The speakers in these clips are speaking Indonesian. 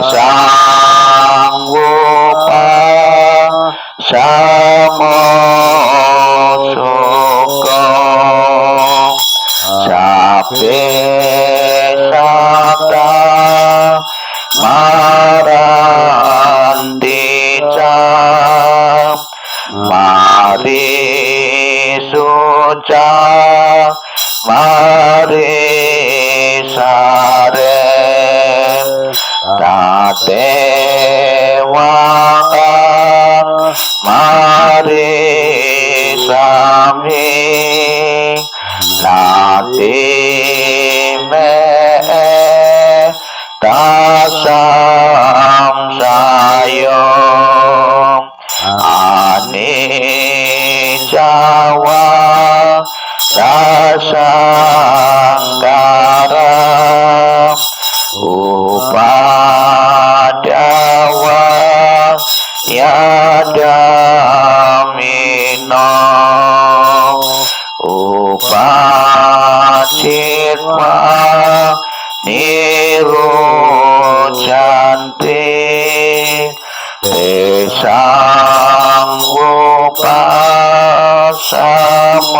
sanggupa samosuko sabe sata marantica mari suca mari sare tatewaka mari sami nati me tasam sayong ani jawa rasangkara upadawa yadamino upacitwa nirujanti sanggupa samosuko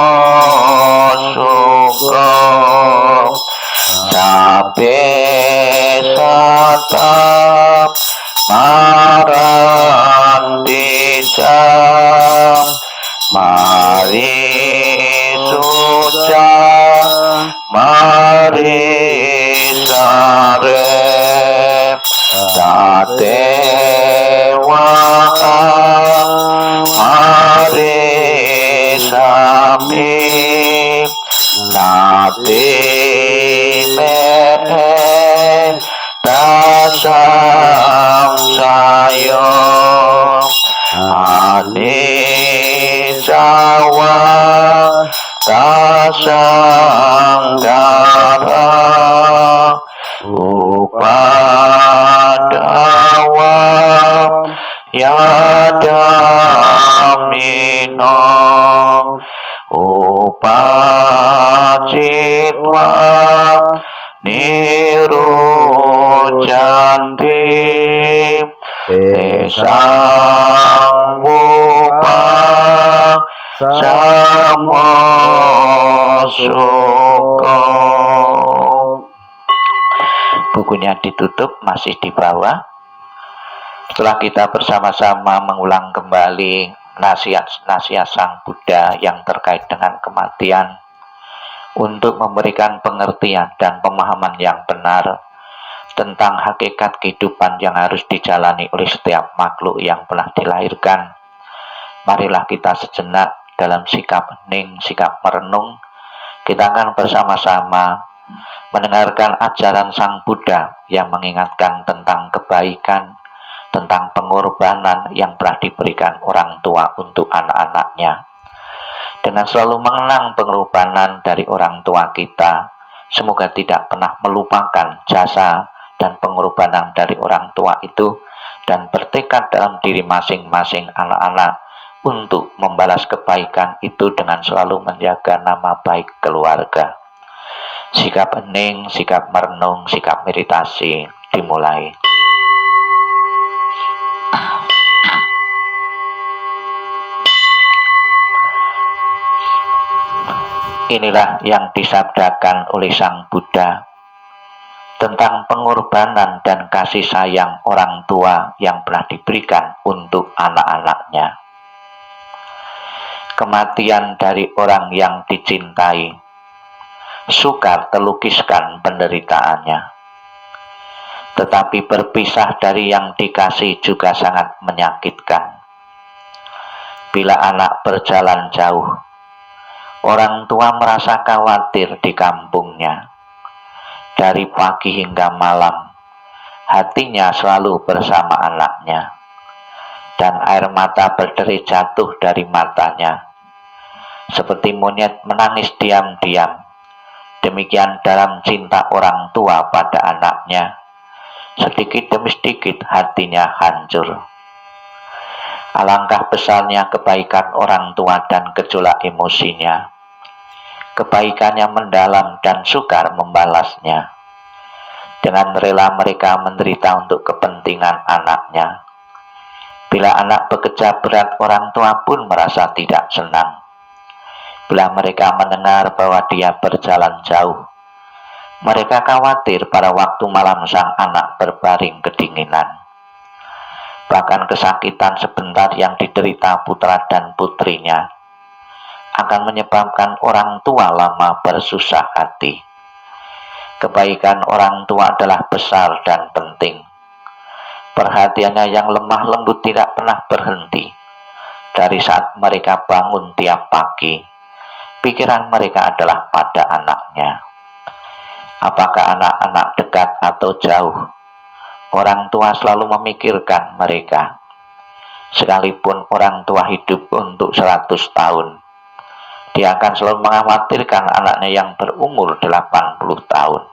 sabe sata marantica mari suca mari sare tatewaka mari sami nati me tasam sayong ani jawa tasangkara upadawa yadamino upacitwa nirujanti sanggupa samosuko. Bukunya ditutup, masih di bawah. Setelah kita bersama-sama mengulang kembali nasihat-nasihat Sang Buddha yang terkait dengan kematian untuk memberikan pengertian dan pemahaman yang benar tentang hakikat kehidupan yang harus dijalani oleh setiap makhluk yang telah dilahirkan, marilah kita sejenak dalam sikap hening, sikap merenung. Kita akan bersama-sama mendengarkan ajaran Sang Buddha yang mengingatkan tentang kebaikan, tentang pengorbanan yang telah diberikan orang tua untuk anak-anaknya. Dengan selalu mengenang pengorbanan dari orang tua kita, semoga tidak pernah melupakan jasa dan pengorbanan dari orang tua itu, dan bertekad dalam diri masing-masing anak-anak untuk membalas kebaikan itu dengan selalu menjaga nama baik keluarga. Sikap hening, sikap merenung, sikap meditasi dimulai. Inilah yang disabdakan oleh Sang Buddha tentang pengorbanan dan kasih sayang orang tua yang telah diberikan untuk anak-anaknya. Kematian dari orang yang dicintai sukar terlukiskan penderitaannya, tetapi berpisah dari yang dikasih juga sangat menyakitkan. Bila anak berjalan jauh, orang tua merasa khawatir di kampungnya. Dari pagi hingga malam, hatinya selalu bersama anaknya, dan air mata berderi jatuh dari matanya. Seperti monyet menangis diam-diam, demikian dalam cinta orang tua pada anaknya. Sedikit demi sedikit hatinya hancur. Alangkah besarnya kebaikan orang tua dan gejolak emosinya. Kebaikannya mendalam dan sukar membalasnya. Dengan rela mereka menderita untuk kepentingan anaknya. Bila anak bekerja berat, orang tua pun merasa tidak senang. Bila mereka mendengar bahwa dia berjalan jauh, mereka khawatir pada waktu malam sang anak berbaring kedinginan. Bahkan kesakitan sebentar yang diderita putra dan putrinya akan menyebabkan orang tua lama bersusah hati. Kebaikan orang tua adalah besar dan penting. Perhatiannya yang lemah lembut tidak pernah berhenti. Dari saat mereka bangun tiap pagi, pikiran mereka adalah pada anaknya. Apakah anak-anak dekat atau jauh, orang tua selalu memikirkan mereka. Sekalipun orang tua hidup untuk 100 tahun, dia akan selalu mengkhawatirkan anaknya yang berumur 80 tahun.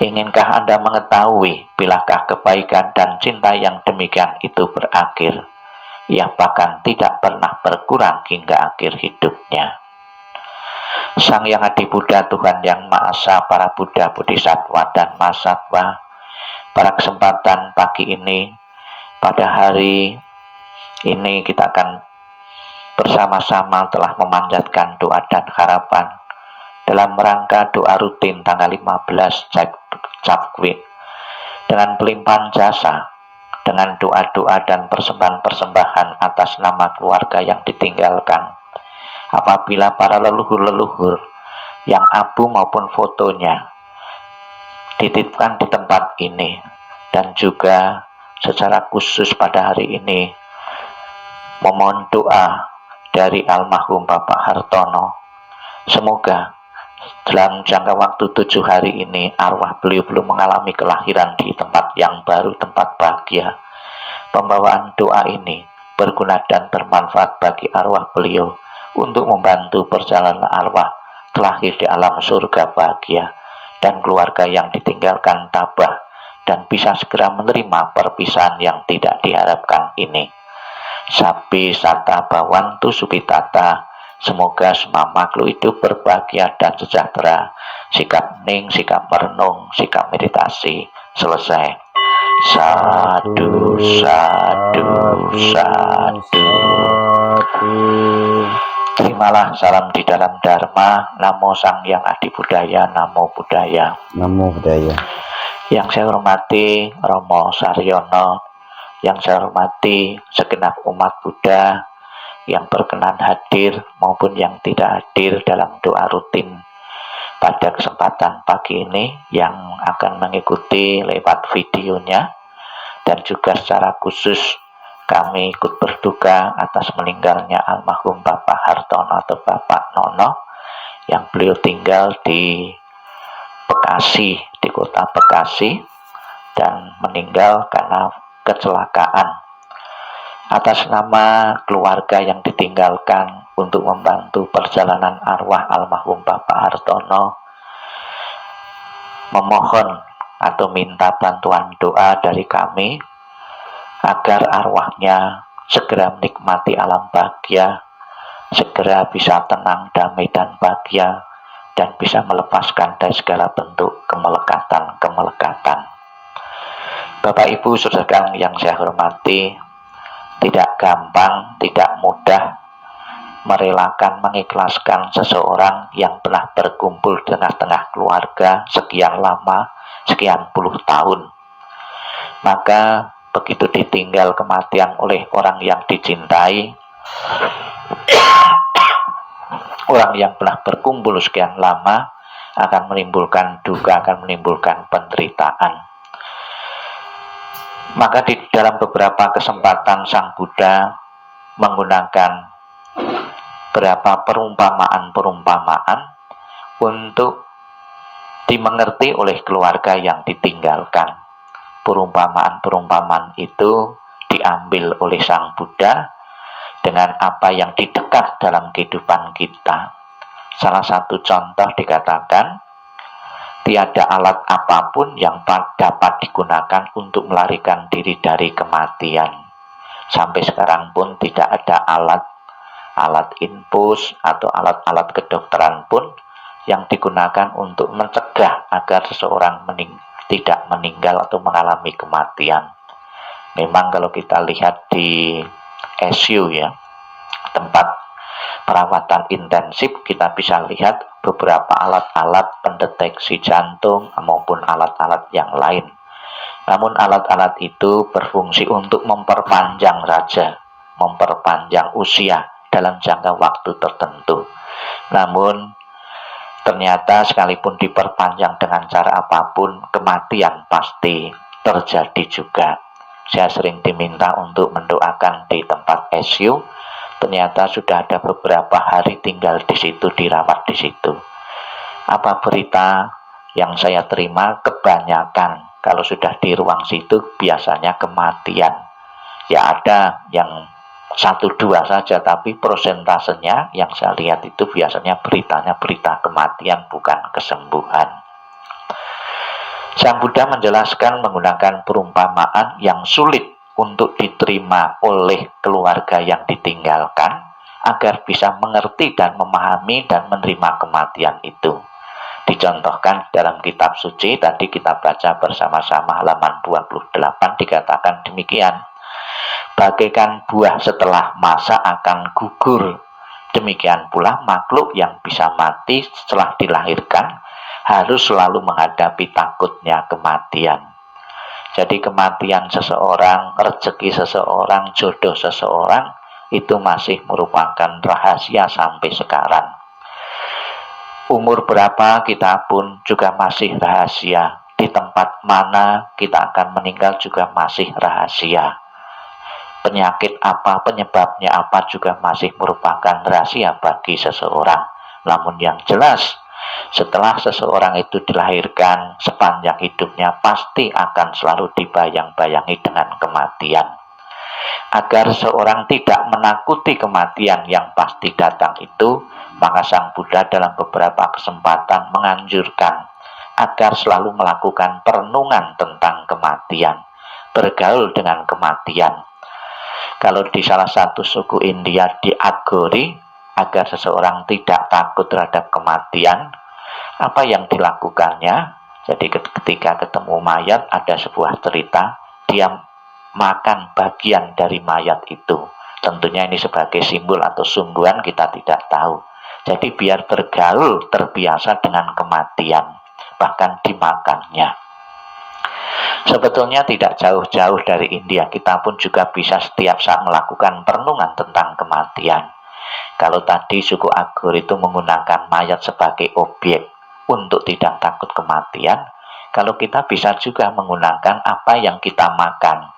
Inginkah Anda mengetahui bilakah kebaikan dan cinta yang demikian itu berakhir? Ia bahkan tidak pernah berkurang hingga akhir hidupnya. Sang Yang Adi Buddha, Tuhan Yang Maha Esa, para Buddha, Bodhisattva, dan Mahasatwa, pada kesempatan pagi ini, pada hari ini kita akan bersama-sama telah memanjatkan doa dan harapan dalam rangka doa rutin tanggal 15 Cakwin dengan pelimpahan jasa, dengan doa-doa dan persembahan-persembahan atas nama keluarga yang ditinggalkan. Apabila para leluhur-leluhur yang abu maupun fotonya dititipkan di tempat ini, dan juga secara khusus pada hari ini memohon doa dari almarhum Bapak Hartono. Semoga dalam jangka waktu 7 hari ini arwah beliau belum mengalami kelahiran di tempat yang baru, tempat bahagia. Pembawaan doa ini berguna dan bermanfaat bagi arwah beliau untuk membantu perjalanan arwah terlahir di alam surga bahagia, dan keluarga yang ditinggalkan tabah dan bisa segera menerima perpisahan yang tidak diharapkan ini. Sabi sata bawantu sukitata. Semoga semua makhluk hidup berbahagia dan sejahtera. Sikap ning, sikap merenung, sikap meditasi selesai. Sadu, sadu, sadu. Terimalah salam di dalam Dharma. Namo Sang Yang Adi Budaya, Namo Buddhaya. Namo Buddhaya. Yang saya hormati Romo Saryono, yang saya hormati segenap umat Buddha yang berkenan hadir maupun yang tidak hadir dalam doa rutin pada kesempatan pagi ini, yang akan mengikuti lewat videonya, dan juga secara khusus kami ikut berduka atas meninggalnya almarhum Bapak Hartono atau Bapak Nono, yang beliau tinggal di Bekasi, di kota Bekasi, dan meninggal karena kecelakaan. Atas nama keluarga yang ditinggalkan untuk membantu perjalanan arwah almarhum Bapak Hartono, memohon atau minta bantuan doa dari kami agar arwahnya segera menikmati alam bahagia, segera bisa tenang, damai, dan bahagia, dan bisa melepaskan dari segala bentuk kemelekatan-kemelekatan. Bapak Ibu saudara yang saya hormati, tidak gampang, tidak mudah merelakan, mengikhlaskan seseorang yang telah berkumpul di tengah-tengah keluarga sekian lama, sekian puluh tahun. Maka begitu ditinggal kematian oleh orang yang dicintai, orang yang telah berkumpul sekian lama, akan menimbulkan duka, akan menimbulkan penderitaan. Maka di dalam beberapa kesempatan Sang Buddha menggunakan beberapa perumpamaan-perumpamaan untuk dimengerti oleh keluarga yang ditinggalkan. Perumpamaan-perumpamaan itu diambil oleh Sang Buddha dengan apa yang didekat dalam kehidupan kita. Salah satu contoh dikatakan, tiada alat apapun yang dapat digunakan untuk melarikan diri dari kematian. Sampai sekarang pun tidak ada alat infus atau alat-alat kedokteran pun yang digunakan untuk mencegah agar seseorang tidak meninggal atau mengalami kematian. Memang kalau kita lihat di SU ya, tempat perawatan intensif, kita bisa lihat beberapa alat-alat pendeteksi jantung maupun alat-alat yang lain. Namun alat-alat itu berfungsi untuk memperpanjang memperpanjang usia dalam jangka waktu tertentu. Namun ternyata sekalipun diperpanjang dengan cara apapun, kematian pasti terjadi juga. Saya sering diminta untuk mendoakan di tempat SU. Ternyata sudah ada beberapa hari tinggal di situ, dirawat di situ. Apa berita yang saya terima? Kebanyakan kalau sudah di ruang situ biasanya kematian. Ya ada yang 1-2 saja, tapi prosentasenya yang saya lihat itu biasanya beritanya berita kematian, bukan kesembuhan. Sang Buddha menjelaskan menggunakan perumpamaan yang sulit untuk diterima oleh keluarga yang ditinggalkan agar bisa mengerti dan memahami dan menerima kematian itu. Dicontohkan dalam kitab suci, tadi kita baca bersama-sama halaman 28, dikatakan demikian: bagaikan buah setelah masa akan gugur, demikian pula makhluk yang bisa mati setelah dilahirkan harus selalu menghadapi takutnya kematian. Jadi kematian seseorang, rezeki seseorang, jodoh seseorang itu masih merupakan rahasia sampai sekarang. Umur berapa kita pun juga masih rahasia. Di tempat mana kita akan meninggal juga masih rahasia. Penyakit apa, penyebabnya apa juga masih merupakan rahasia bagi seseorang. Namun yang jelas, setelah seseorang itu dilahirkan, sepanjang hidupnya pasti akan selalu dibayang-bayangi dengan kematian. Agar seorang tidak menakuti kematian yang pasti datang itu, maka Sang Buddha dalam beberapa kesempatan menganjurkan agar selalu melakukan perenungan tentang kematian, bergaul dengan kematian. Kalau di salah satu suku India di Agori, agar seseorang tidak takut terhadap kematian, apa yang dilakukannya? Jadi ketika ketemu mayat, ada sebuah cerita, dia makan bagian dari mayat itu. Tentunya ini sebagai simbol atau sungguhan, kita tidak tahu. Jadi biar bergaul, terbiasa dengan kematian, bahkan dimakannya. Sebetulnya tidak jauh-jauh dari India, kita pun juga bisa setiap saat melakukan perenungan tentang kematian. Kalau tadi suku Agor itu menggunakan mayat sebagai objek untuk tidak takut kematian, kalau kita bisa juga menggunakan apa yang kita makan.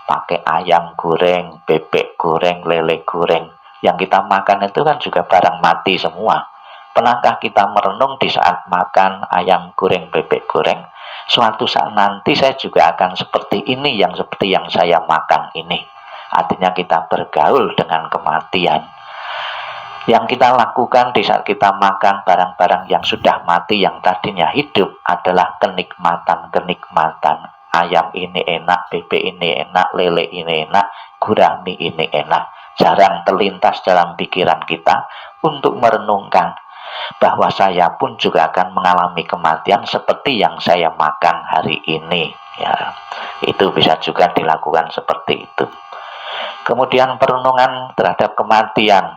Pakai ayam goreng, bebek goreng, lele goreng. Yang kita makan itu kan juga barang mati semua. Pernahkah kita merenung di saat makan ayam goreng, bebek goreng? Suatu saat nanti saya juga akan seperti ini, seperti yang saya makan ini. Artinya kita bergaul dengan kematian. Yang kita lakukan di saat kita makan barang-barang yang sudah mati, yang tadinya hidup, adalah kenikmatan. Ayam ini enak, bebek ini enak, lele ini enak, gurami ini enak. Jarang terlintas dalam pikiran kita untuk merenungkan bahwa saya pun juga akan mengalami kematian seperti yang saya makan hari ini. Ya, itu bisa juga dilakukan seperti itu. Kemudian perenungan terhadap kematian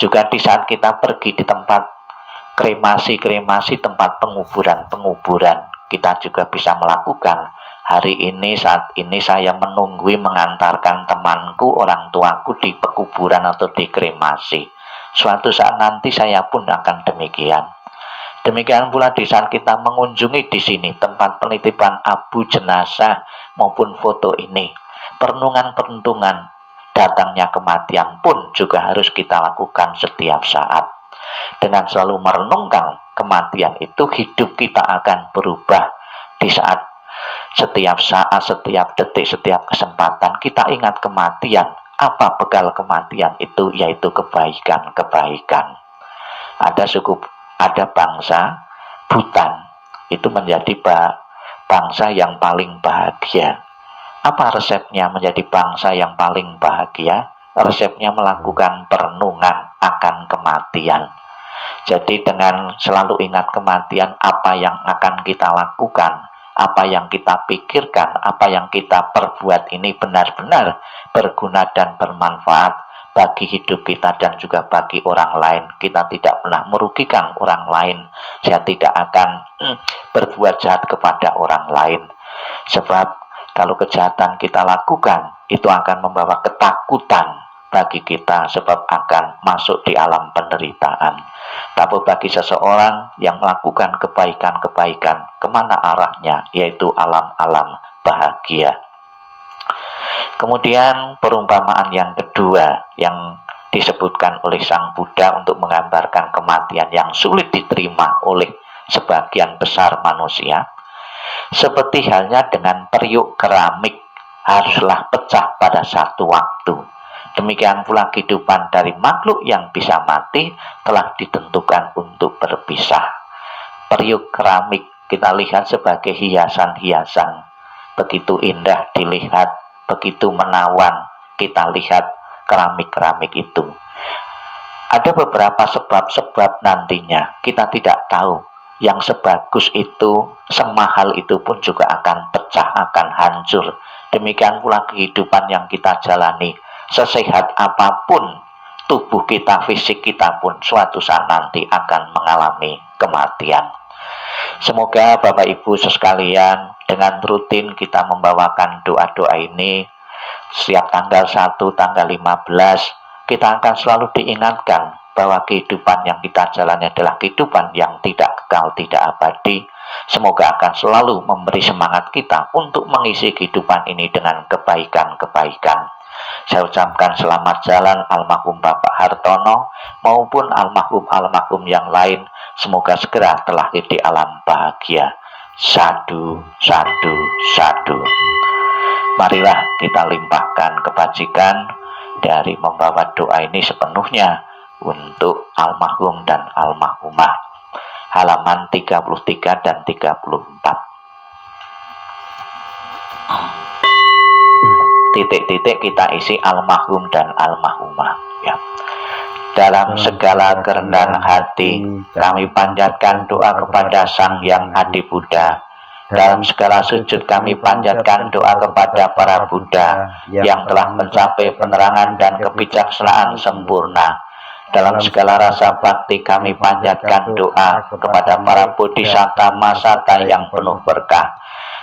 juga di saat kita pergi di tempat kremasi, tempat penguburan, kita juga bisa melakukan. Hari ini, saat ini saya mengantarkan temanku, orang tuaku di pekuburan atau di kremasi. Suatu saat nanti saya pun akan demikian. Demikian pula di saat kita mengunjungi di sini tempat penitipan abu jenazah maupun foto ini. Perenungan datangnya kematian pun juga harus kita lakukan setiap saat. Dengan selalu merenungkan kematian itu, hidup kita akan berubah. Di saat setiap saat, setiap detik, setiap kesempatan kita ingat kematian. Apa bekal kematian itu? Yaitu kebaikan. Ada bangsa Butan itu menjadi bangsa yang paling bahagia. Apa resepnya menjadi bangsa yang paling bahagia? Resepnya melakukan perenungan akan kematian. Jadi dengan selalu ingat kematian, apa yang akan kita lakukan, apa yang kita pikirkan, apa yang kita perbuat ini benar-benar berguna dan bermanfaat bagi hidup kita dan juga bagi orang lain. Kita tidak pernah merugikan orang lain. Saya tidak akan berbuat jahat kepada orang lain. Sebab kalau kejahatan kita lakukan, itu akan membawa ketakutan bagi kita, sebab akan masuk di alam penderitaan. Tapi bagi seseorang yang melakukan kebaikan-kebaikan, kemana arahnya? Yaitu alam-alam bahagia. Kemudian perumpamaan yang kedua yang disebutkan oleh Sang Buddha untuk menggambarkan kematian yang sulit diterima oleh sebagian besar manusia, seperti halnya dengan periuk keramik haruslah pecah pada satu waktu. Demikian pula kehidupan dari makhluk yang bisa mati telah ditentukan untuk berpisah. Periuk keramik kita lihat sebagai hiasan-hiasan, begitu indah dilihat, begitu menawan kita lihat keramik-keramik itu. Ada beberapa sebab-sebab nantinya kita tidak tahu. Yang sebagus itu, semahal itu pun juga akan pecah, akan hancur. Demikian pula kehidupan yang kita jalani. Sesehat apapun tubuh kita, fisik kita pun suatu saat nanti akan mengalami kematian. Semoga Bapak Ibu sekalian dengan rutin kita membawakan doa-doa ini setiap tanggal 1, tanggal 15, kita akan selalu diingatkan bahwa kehidupan yang kita jalani adalah kehidupan yang tidak kekal, tidak abadi. Semoga akan selalu memberi semangat kita untuk mengisi kehidupan ini dengan kebaikan-kebaikan. Saya ucapkan selamat jalan almarhum Bapak Hartono maupun almarhum-almarhum yang lain. Semoga segera terlahir di alam bahagia. Sadu, sadu, sadu. Marilah kita limpahkan kebajikan dari membawa doa ini sepenuhnya untuk almarhum dan almarhumah. Halaman 33 dan 34. Titik-titik kita isi almarhum dan almarhumah, ya. Dalam segala kerendahan hati kami panjatkan doa kepada Sang Yang Adi Buddha. Dalam segala sujud kami panjatkan doa kepada para Buddha yang telah mencapai penerangan dan kebijaksanaan sempurna. Dalam segala rasa bakti kami panjatkan doa kepada para bodhisatta masata yang penuh berkah.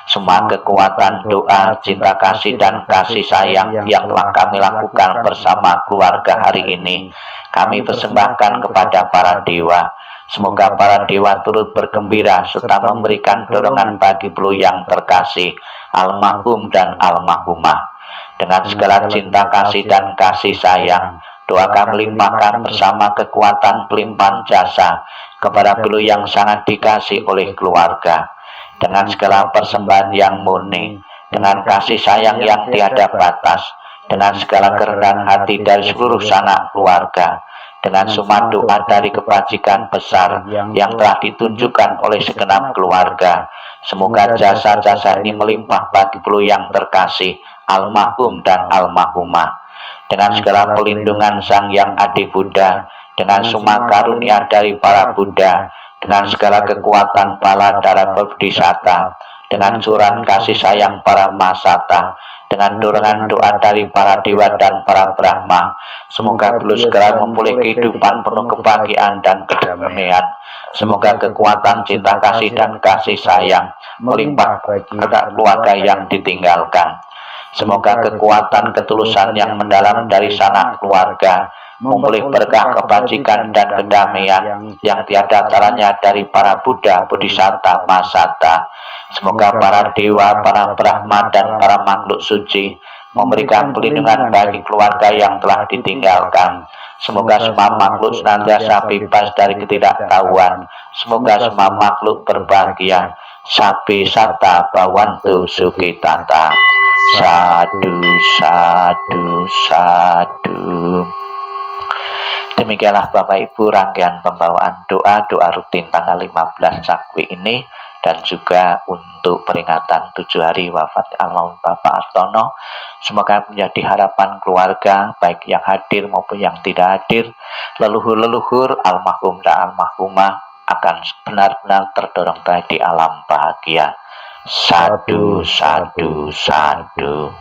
Semua kekuatan doa, cinta kasih dan kasih sayang yang telah kami lakukan bersama keluarga hari ini, kami persembahkan kepada para dewa. Semoga para dewa turut bergembira serta memberikan dorongan bagi beliau yang terkasih, almarhum dan almarhumah. Dengan segala cinta kasih dan kasih sayang, doa kami limpahkan bersama kekuatan pelimpahan jasa kepada beliau yang sangat dikasih oleh keluarga. Dengan segala persembahan yang murni, dengan kasih sayang yang tiada batas, dengan segala kerendahan hati dari seluruh sanak keluarga, dengan semua doa dari kebajikan besar yang telah ditunjukkan oleh segenap keluarga. Semoga jasa-jasa ini melimpah bagi beliau yang terkasih, almarhum dan almarhumah. Dengan segala pelindungan Sang Yang Adi Buddha, dengan semua karunia dari para Buddha, dengan segala kekuatan bala darah bodhisatta, dengan curahan kasih sayang para masata, dengan dorongan doa dari para dewa dan para brahma, semoga beliau segera memulai kehidupan penuh kebahagiaan dan kedamaian. Semoga kekuatan cinta kasih dan kasih sayang melimpah kepada keluarga yang ditinggalkan. Semoga kekuatan ketulusan yang mendalam dari sanak keluarga memulih berkah kebajikan dan kedamaian yang tiada taranya dari para Buddha, Bodhisatta, Masata. Semoga para dewa, para brahma dan para makhluk suci memberikan perlindungan bagi keluarga yang telah ditinggalkan. Semoga semua makhluk senantiasa bebas dari ketidaktahuan. Semoga semua makhluk berbahagia. Sabi sata bawantu sukitata. Sadu, sadu, sadu. Demikianlah Bapak Ibu rangkaian pembawaan doa rutin tanggal 15 Cakwe ini, dan juga untuk peringatan 7 hari wafat almarhum Bapak Artono. Semoga menjadi harapan keluarga baik yang hadir maupun yang tidak hadir, leluhur-leluhur almarhum dan almarhumah akan benar-benar terdorong baik di alam bahagia. Sadu, sadu, sadu.